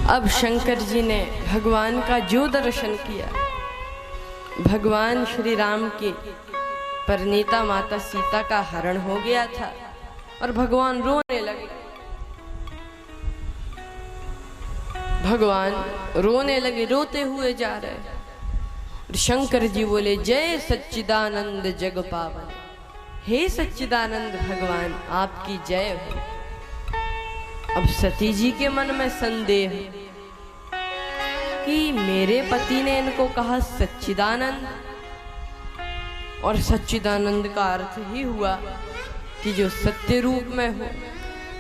अब शंकर जी ने भगवान का जो दर्शन किया, भगवान श्री राम के परिणीता माता सीता का हरण हो गया था और भगवान रोने लगे। भगवान रोने लगे, रोते हुए जा रहे। शंकर जी बोले, जय सच्चिदानंद जग पावन। हे सच्चिदानंद भगवान, आपकी जय हो। अब सती जी के मन में संदेह कि मेरे पति ने इनको कहा सच्चिदानंद, और सच्चिदानंद का अर्थ ही हुआ कि जो सत्य रूप में हो,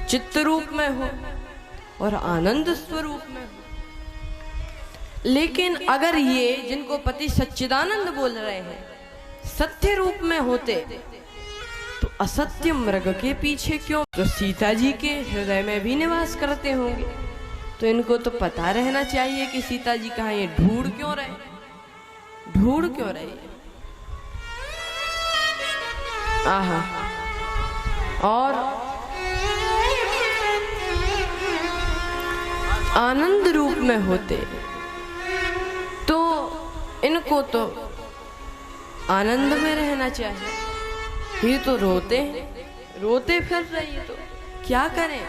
चित्त रूप में हो। और आनंद स्वरूप में हो। लेकिन अगर ये जिनको पति सच्चिदानंद बोल रहे हैं सत्य रूप में होते तो असत्य मृग के पीछे क्यों? तो सीता जी के हृदय में भी निवास करते होंगे, तो इनको तो पता रहना चाहिए कि सीता जी कहाँ। ये ढूंढ क्यों रहे? आहा। और आनंद रूप में होते तो इनको तो आनंद में रहना चाहिए। ये तो रोते फिर रही, तो क्या करें?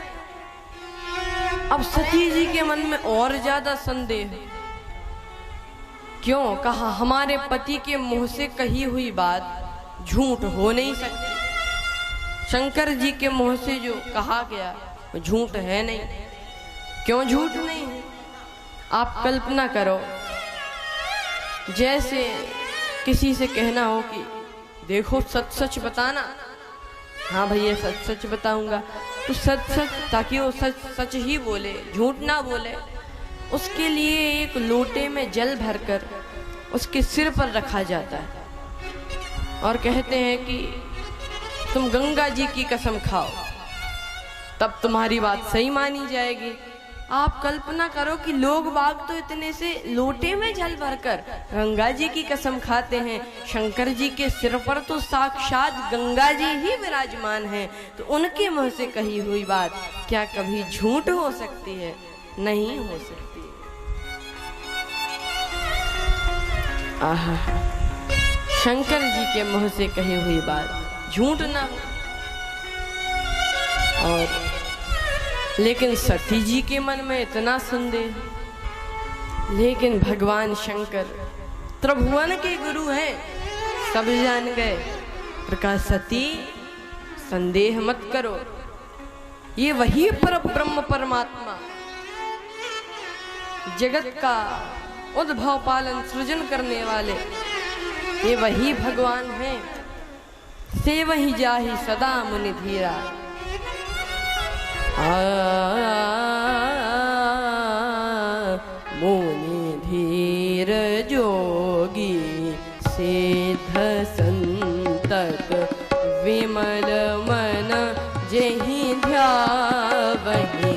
अब सती जी के मन में और ज्यादा संदेह। क्यों? कहा हमारे पति के मुंह से कही हुई बात झूठ हो नहीं सकती। शंकर जी के मुंह से जो कहा गया वो झूठ है नहीं। क्यों झूठ नहीं है? आप कल्पना करो, जैसे किसी से कहना हो कि देखो सच सच बताना। हाँ भैया सच सच बताऊंगा, तो सच सच, ताकि वो सच सच ही बोले, झूठ ना बोले। उसके लिए एक लोटे में जल भरकर उसके सिर पर रखा जाता है और कहते हैं कि तुम गंगा जी की कसम खाओ, तब तुम्हारी बात सही मानी जाएगी। आप कल्पना करो कि लोग बाग तो इतने से लोटे में जल भरकर गंगा जी की कसम खाते हैं। शंकर जी के सिर पर तो साक्षात गंगा जी ही विराजमान हैं, तो उनके मुंह से कही हुई बात क्या कभी झूठ हो सकती है? नहीं हो सकती। आहा, शंकर जी के मुंह से कही हुई बात झूठ ना हो। और लेकिन सती जी के मन में इतना संदेह। लेकिन भगवान शंकर त्रिभुवन के गुरु हैं, सब जान गए। प्रकाश सती संदेह मत करो, ये वही पर ब्रह्म परमात्मा जगत का उद्भव पालन सृजन करने वाले, ये वही भगवान हैं। से वही जाहि सदा मुनि धीरा। मुनि धीर जोगी सिद्ध संतक विमल मन जेहि ध्यावहि।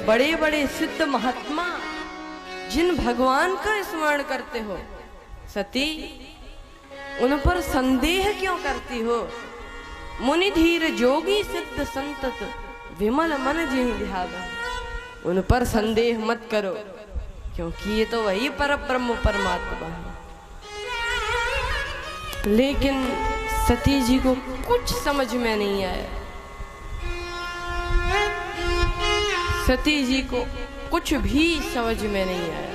बड़े बड़े सिद्ध महात्मा जिन भगवान का स्मरण करते हो, सती उन पर संदेह क्यों करती हो? मुनि धीर जोगी सिद्ध संतत विमल मन जेहि ध्यावहि। उन पर संदेह मत करो, क्योंकि ये तो वही परब्रह्म परमात्मा है। लेकिन सती जी को कुछ समझ में नहीं आया। सती जी को कुछ भी समझ में नहीं आया।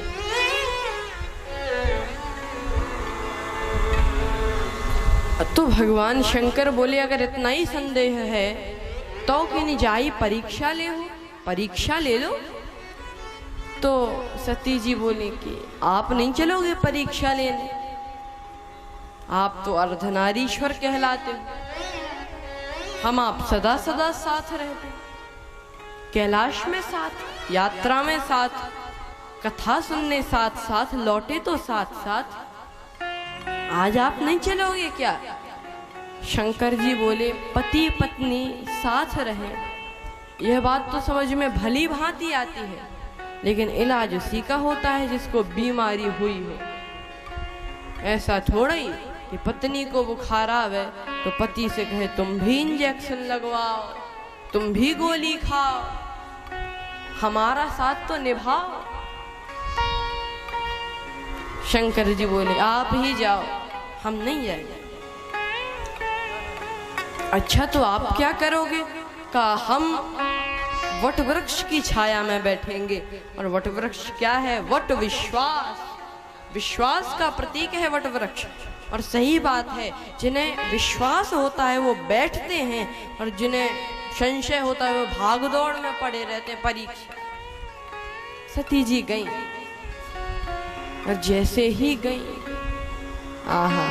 तो भगवान शंकर बोले, अगर इतना ही संदेह है तो क्यों नहीं जाई परीक्षा ले हो, परीक्षा ले लो। तो सती जी बोले कि आप नहीं चलोगे परीक्षा लेने, आप तो अर्धनारीश्वर कहलाते हो, हम आप सदा सदा साथ रहते, कैलाश में साथ, यात्रा में साथ, कथा सुनने साथ साथ, लौटे तो साथ साथ, आज आप नहीं चलोगे क्या? शंकर जी बोले, पति पत्नी साथ रहे यह बात तो समझ में भली भांति आती है, लेकिन इलाज उसी का होता है जिसको बीमारी हुई हो। ऐसा थोड़ा ही कि पत्नी को बुखार आवे तो पति से कहे तुम भी इंजेक्शन लगवाओ, तुम भी गोली खाओ, हमारा साथ तो निभाओ। शंकर जी बोले, आप ही जाओ, हम नहीं जाएंगे। अच्छा, तो आप क्या करोगे? कहा, हम वट वृक्ष की छाया में बैठेंगे। और वट वृक्ष क्या है? वट विश्वास, विश्वास का प्रतीक है वट वृक्ष। और सही बात है, जिन्हें विश्वास होता है वो बैठते हैं, और जिन्हें संशय होता है वो भागदौड़ में पड़े रहते हैं। परीक्षा सती जी गई, और जैसे ही गई, आहा,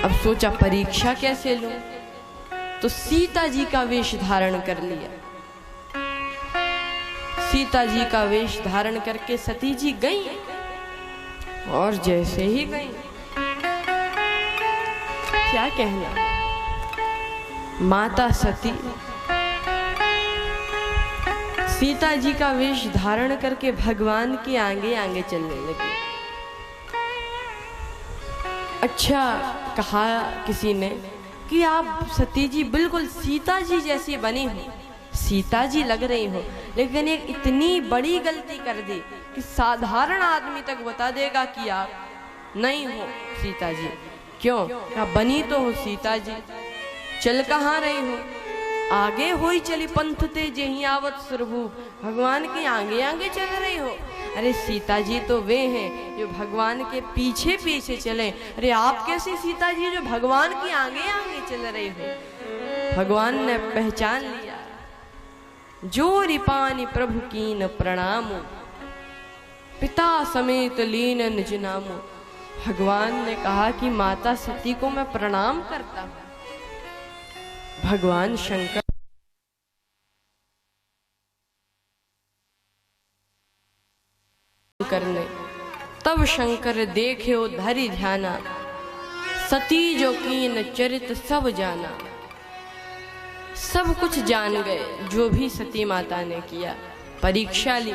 अब सोचा परीक्षा कैसे लूं, तो सीता जी का वेश धारण कर लिया। सीता जी का वेश धारण करके सती जी गई, और जैसे ही गई, क्या कहना, माता सती सीता जी का वेश धारण करके भगवान के आगे आगे चलने लगी। अच्छा, कहा किसी ने कि आप सती जी बिल्कुल सीता जी जैसी बनी हो, सीता जी लग रही हो, लेकिन एक इतनी बड़ी गलती कर दी कि साधारण आदमी तक बता देगा कि आप नहीं हो सीता जी। क्यों? क्या बनी तो हो सीता जी, चल कहाँ रही हो? आगे होई चली पंथ ते जहीं आवत सुरभूप, भगवान के आगे आगे चल रही हो। अरे सीता जी तो वे हैं जो भगवान के पीछे पीछे चले, अरे आप कैसी सीता जी जो भगवान के आगे आगे चल रही हो? भगवान ने पहचान लिया, जो रिपानी प्रभु कीन प्रणामो, पिता समेत लीन निज नामो। भगवान ने कहा कि माता सती को मैं प्रणाम करता हूं। भगवान शंकर करने, तब शंकर देखे धरि ध्याना, सती जो कीन चरित सब जाना। सब कुछ जान गए जो भी सती माता ने किया। परीक्षा ली।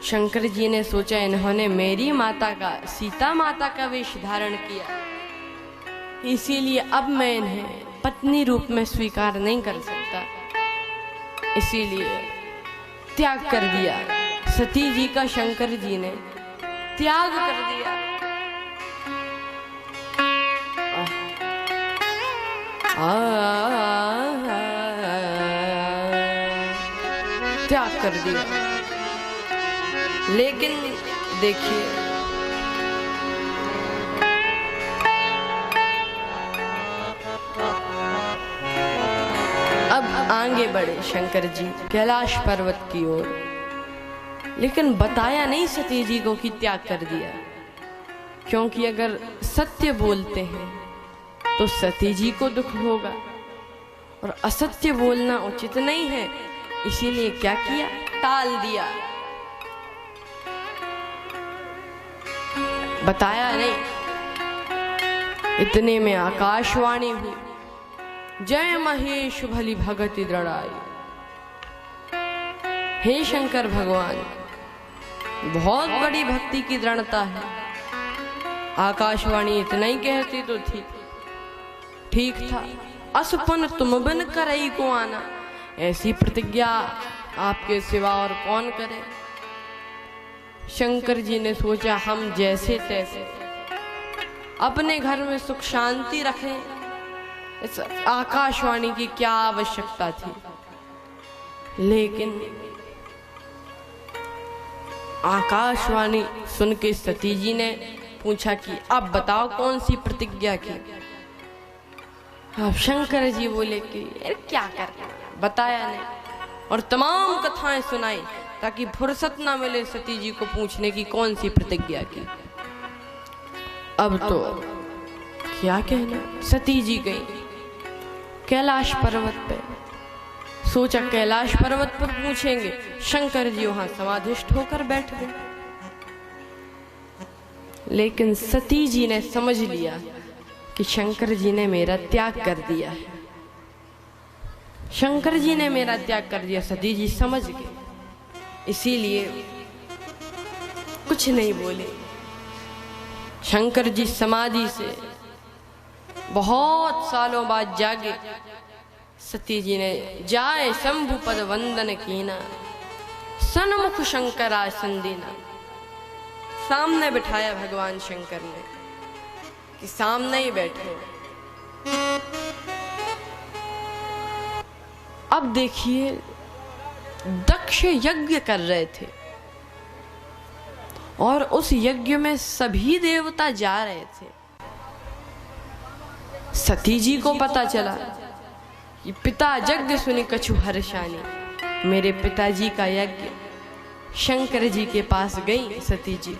शंकर जी ने सोचा, इन्होंने मेरी माता का, सीता माता का वेश धारण किया, इसीलिए अब मैं इन्हें पत्नी रूप में स्वीकार नहीं कर सकता, इसीलिए त्याग कर दिया। सती जी का शंकर जी ने त्याग कर दिया। त्याग कर दिया। लेकिन देखिए, अब आगे बढ़े शंकर जी कैलाश पर्वत की ओर, लेकिन बताया नहीं सती जी को कि त्याग कर दिया, क्योंकि अगर सत्य बोलते हैं तो सती जी को दुख होगा और असत्य बोलना उचित नहीं है। इसीलिए क्या किया? टाल दिया, बताया नहीं। इतने में आकाशवाणी हुई, जय महेश भली भगति दृढ़ाई। हे शंकर भगवान, बहुत बड़ी भक्ति की दृढ़ता है। आकाशवाणी इतना ही कहती तो थी, ठीक था। असपन तुम बिन करई को आना, ऐसी प्रतिज्ञा आपके सिवा और कौन करे। शंकर जी ने सोचा हम जैसे तैसे अपने घर में सुख शांति रखें, इस आकाशवाणी की क्या आवश्यकता थी। लेकिन आकाशवाणी सुन के सती जी ने पूछा कि अब बताओ कौन सी प्रतिज्ञा की। अब शंकर जी बोले कि क्या करना, बताया नहीं और तमाम कथाएं सुनाई ताकि फुर्सत ना मिले सती जी को पूछने की कौन सी प्रतिज्ञा की। अब तो क्या कहना, सती जी गई कैलाश पर्वत पे। सोचा कैलाश पर्वत पर पूछेंगे, शंकर जी वहां समाधिष्ठ होकर बैठ गए। लेकिन सती जी ने समझ लिया कि शंकर जी ने मेरा त्याग कर दिया है, शंकर जी ने मेरा त्याग कर दिया। सती जी समझ गए, इसीलिए कुछ नहीं बोले। शंकर जी समाधि से बहुत सालों बाद जागे। सती जी ने जाए शंभु पद वंदन कीना, सन्मुख शंकर आसन दीना। सामने बिठाया भगवान शंकर ने कि सामने ही बैठे। अब देखिए दक्ष यज्ञ कर रहे थे और उस यज्ञ में सभी देवता जा रहे थे। सती जी को पता चला कि पिता यज्ञ सुनि कछु हर्षानी, मेरे पिताजी का यज्ञ। शंकर जी के पास गई सती जी,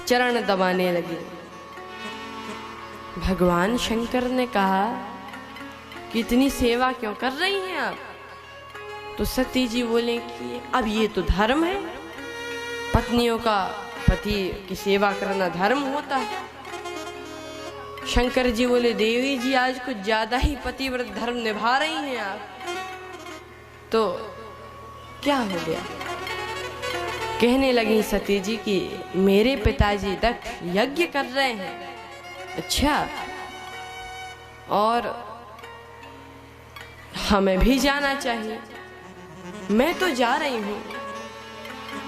चरण दबाने लगी। भगवान शंकर ने कहा कि इतनी सेवा क्यों कर रही हैं आप। तो सती जी बोले कि अब ये तो धर्म है, पत्नियों का पति की सेवा करना धर्म होता है। शंकर जी बोले देवी जी आज कुछ ज्यादा ही पतिव्रत धर्म निभा रही हैं आप, तो क्या हो गया। कहने लगी सती जी कि मेरे पिताजी दक्ष यज्ञ कर रहे हैं। अच्छा, और हमें भी जाना चाहिए, मैं तो जा रही हूं।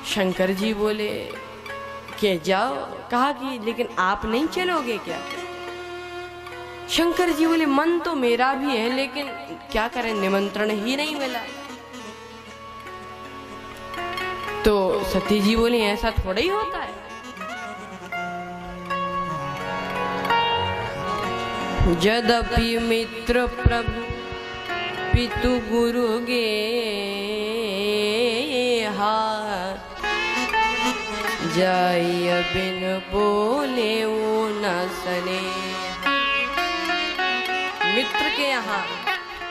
शंकर जी बोले कि जाओ। कहा कि लेकिन आप नहीं चलोगे क्या। शंकर जी बोले मन तो मेरा भी है, लेकिन क्या करें, निमंत्रण ही नहीं मिला। तो सती जी बोली ऐसा थोड़ा ही होता है। यद्यपि मित्र प्रभु पितु गुरु गे हाथ, जाय बिन बोले वो न सने। मित्र के यहाँ,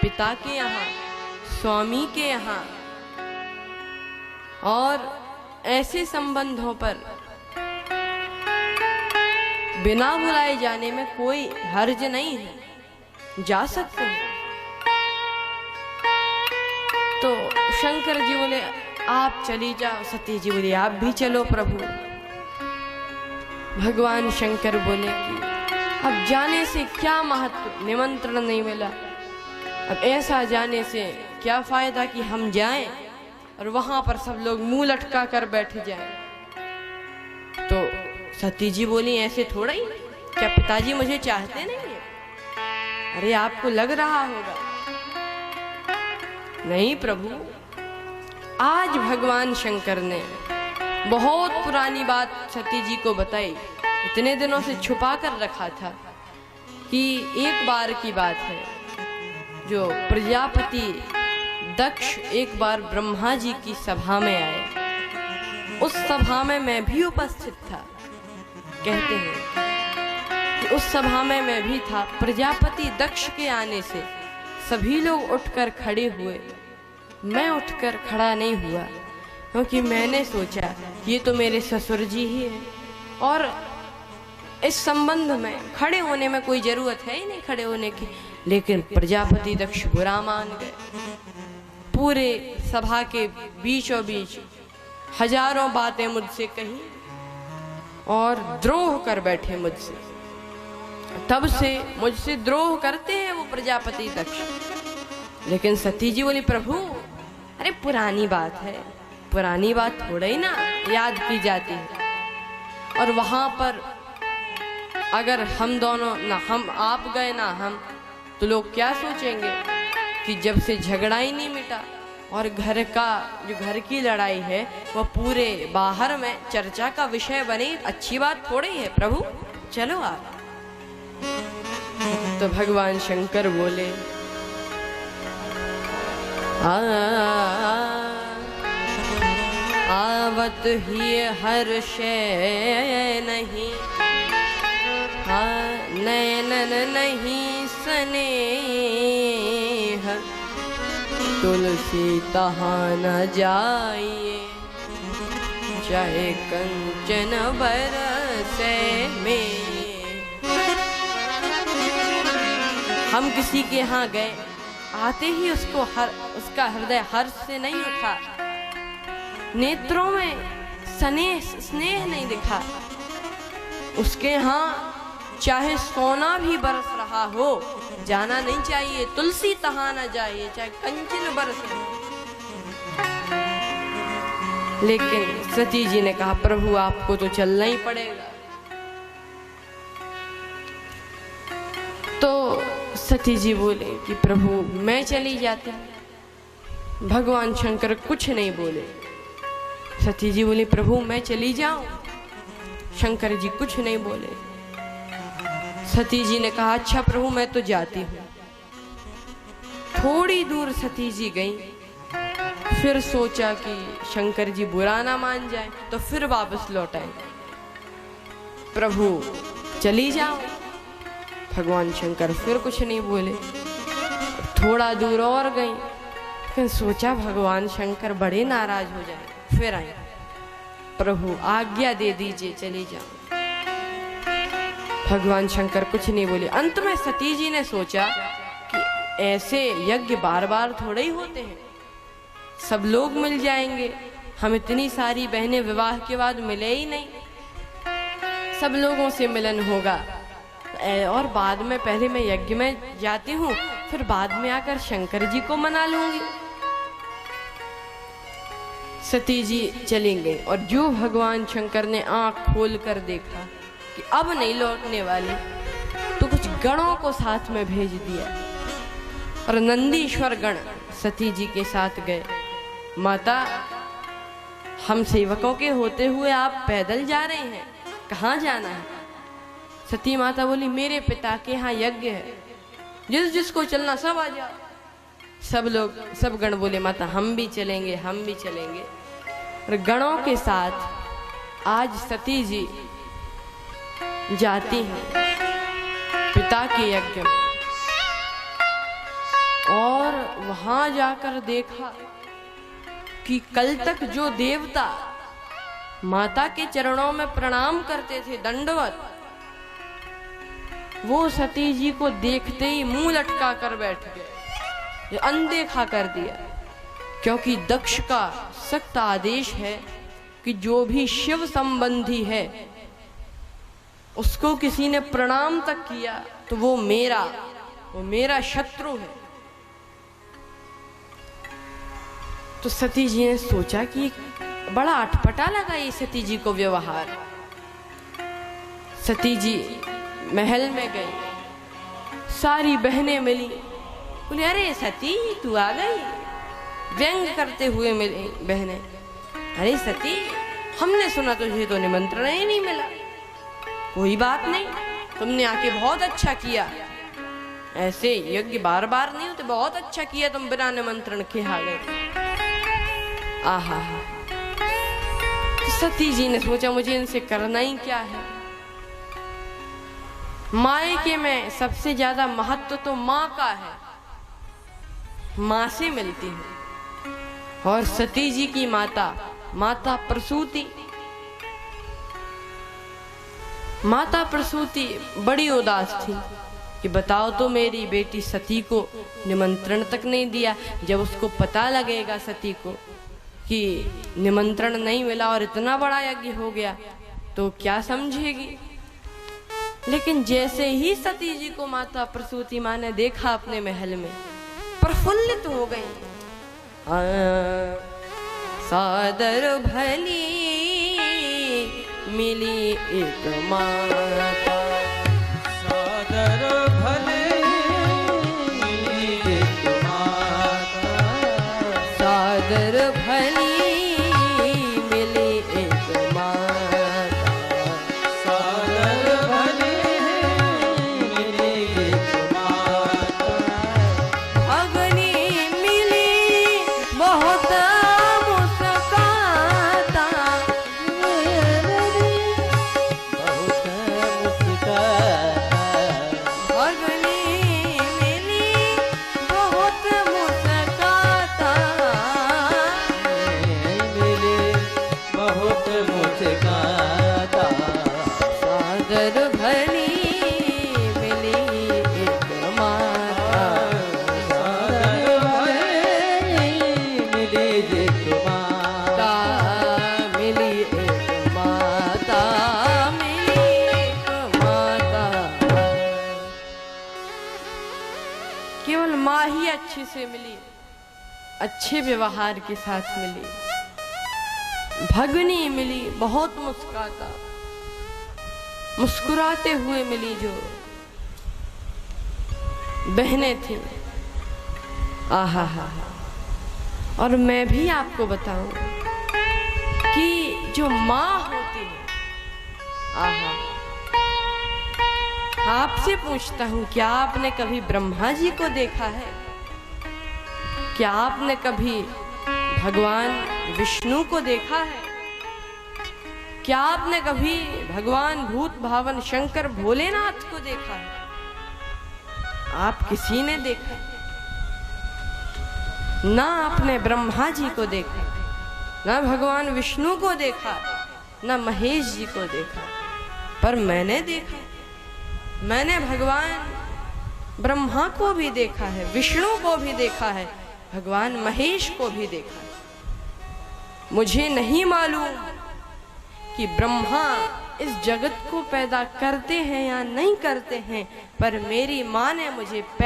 पिता के यहाँ, स्वामी के यहाँ और ऐसे संबंधों पर बिना बुलाए जाने में कोई हर्ज नहीं है, जा सकते हैं। तो शंकर जी बोले आप चली जाओ। सती जी बोली आप भी चलो प्रभु। भगवान शंकर बोले कि अब जाने से क्या महत्व, निमंत्रण नहीं मिला, अब ऐसा जाने से क्या फायदा कि हम जाएं और वहां पर सब लोग मुंह लटका कर बैठ जाएं। तो सती जी बोली ऐसे थोड़ा ही, क्या पिताजी मुझे चाहते नहीं है। अरे आपको लग रहा होगा। नहीं प्रभु, आज भगवान शंकर ने बहुत पुरानी बात सती जी को बताई, इतने दिनों से छुपा कर रखा था। कि एक बार की बात है, जो प्रजापति दक्ष एक बार ब्रह्मा जी की सभा में आए। उस सभा में मैं भी उपस्थित था। कहते हैं कि उस सभा में मैं भी था। प्रजापति दक्ष के आने से सभी लोग उठकर खड़े हुए, मैं उठकर खड़ा नहीं हुआ, क्योंकि मैंने सोचा ये तो मेरे ससुर जी ही है और इस संबंध में खड़े होने में कोई जरूरत है ही नहीं खड़े होने की। लेकिन प्रजापति दक्ष बुरा मान गए। पूरे सभा के बीचों बीच हजारों बातें मुझसे कही और द्रोह कर बैठे मुझसे। तब से मुझसे द्रोह करते हैं वो प्रजापति दक्ष। लेकिन सती जी बोली प्रभु, अरे अरे पुरानी बात है, पुरानी बात थोड़ा ही ना याद की जाती है। और वहां पर अगर हम दोनों ना, हम आप गए ना हम, तो लोग क्या सोचेंगे कि जब से झगड़ा ही नहीं मिटा और घर का जो घर की लड़ाई है वो पूरे बाहर में चर्चा का विषय बनी, अच्छी बात थोड़ी है प्रभु, चलो आप। तो भगवान शंकर बोले आवत ही हर्ष नहीं, नैनन नहीं स्नेह, तुलसी तहाँ न जाइए, चाहे कंचन बरसे में। हम किसी के यहाँ गए, आते ही उसका हृदय हर्ष से नहीं उठा, नेत्रों में स्नेह नहीं दिखा, उसके यहाँ चाहे सोना भी बरस रहा हो जाना नहीं चाहिए, तुलसी तहाँ न जाइए, चाहे कंचन बरसे। लेकिन सती जी ने कहा प्रभु आपको तो चलना ही पड़ेगा। तो सती जी बोले कि प्रभु मैं चली जाती। भगवान शंकर कुछ नहीं बोले। सती जी बोली प्रभु मैं चली जाऊं। शंकर जी कुछ नहीं बोले। सती जी ने कहा अच्छा प्रभु मैं तो जाती हूं। थोड़ी दूर सती जी गई, फिर सोचा कि शंकर जी बुरा ना मान जाए, तो फिर वापस लौट आए। प्रभु चली जाओ। भगवान शंकर फिर कुछ नहीं बोले। थोड़ा दूर और गई, फिर सोचा भगवान शंकर बड़े नाराज हो जाए, फिर आई। प्रभु आज्ञा दे दीजिए चली जाओ। भगवान शंकर कुछ नहीं बोले। अंत में सती जी ने सोचा कि ऐसे यज्ञ बार बार थोड़े ही होते हैं, सब लोग मिल जाएंगे, हम इतनी सारी बहनें विवाह के बाद मिले ही नहीं, सब लोगों से मिलन होगा, और बाद में पहले मैं यज्ञ में जाती हूँ, फिर बाद में आकर शंकर जी को मना लूंगी। सती जी चली गई, और जो भगवान शंकर ने आंख खोल कर देखा कि अब नहीं लौटने वाली, तो कुछ गणों को साथ में भेज दिया, और नंदीश्वर गण सती जी के साथ गए। माता हम सेवकों के होते हुए आप पैदल जा रहे हैं, कहाँ जाना है? सती माता बोली मेरे पिता के यहाँ यज्ञ है, जिस जिसको चलना सब आ जाओ। सब गण बोले माता हम भी चलेंगे, हम भी चलेंगे। और गणों के साथ आज सती जी जाती हैं पिता के यज्ञ में, और वहां जाकर देखा कि कल तक जो देवता माता के चरणों में प्रणाम करते थे दंडवत, वो सती जी को देखते ही मुंह लटका कर बैठ गए, अनदेखा कर दिया। क्योंकि दक्ष का सख्त आदेश है कि जो भी शिव संबंधी है उसको किसी ने प्रणाम तक किया तो वो मेरा शत्रु है। तो सती जी ने सोचा कि बड़ा अटपटा लगा ये सती जी को व्यवहार। सती जी महल में गई, सारी बहनें मिली, बोले अरे सती तू आ गई। व्यंग करते हुए मिली बहनें, अरे सती हमने सुना तुझे तो निमंत्रण ही नहीं मिला। कोई बात नहीं, तुमने आके बहुत अच्छा किया, ऐसे यज्ञ बार बार नहीं होते, बहुत अच्छा किया तुम बिना निमंत्रण के आ गए। आहा, सती जी ने सोचा मुझे इनसे करना ही क्या है। मायके में सबसे ज्यादा महत्व तो माँ का है, माँ से मिलती है। और सती जी की माता प्रसूति बड़ी उदास थी कि बताओ तो मेरी बेटी सती को निमंत्रण तक नहीं दिया। जब उसको पता लगेगा सती को कि निमंत्रण नहीं मिला और इतना बड़ा यज्ञ हो गया तो क्या समझेगी। लेकिन जैसे ही सती जी को माता प्रसूति माँ ने देखा अपने महल में, प्रफुल्लित हो गई। सादर भली मिली एक माता, सादर भले मिली एक माता, सादर भली मिली एक माता, सादर भले मिली एक माता, अग्नि मिली बहुत मुस्काता, बहुत मुस्काता, अग्नि मिली बहुत मुस्काता, मिले बहुत मुस्काता, सादर भली मिली एक माता, सादर भले मिली एक माता, मिली एक माता, मिली एक माता। केवल माँ ही अच्छी से मिली, अच्छे व्यवहार के साथ मिली। भगनी मिली बहुत मुस्कुराता, मुस्कुराते हुए मिली जो बहनें थी। आहा हा। और मैं भी आपको बताऊं कि जो माँ होती है, आहा, आपसे पूछता हूं, क्या आपने कभी ब्रह्मा जी को देखा है? क्या आपने कभी भगवान विष्णु को देखा है? क्या आपने कभी भगवान भूत भावन शंकर भोलेनाथ को देखा है? आप किसी ने देखा ना? आपने ब्रह्मा जी को देखा, ना भगवान विष्णु को देखा, ना महेश जी को देखा, पर मैंने देखा। मैंने भगवान ब्रह्मा को भी देखा है, विष्णु को भी देखा है, भगवान महेश को भी देखा है। मुझे नहीं मालूम कि ब्रह्मा इस जगत को पैदा करते हैं या नहीं करते हैं, पर मेरी माँ ने मुझे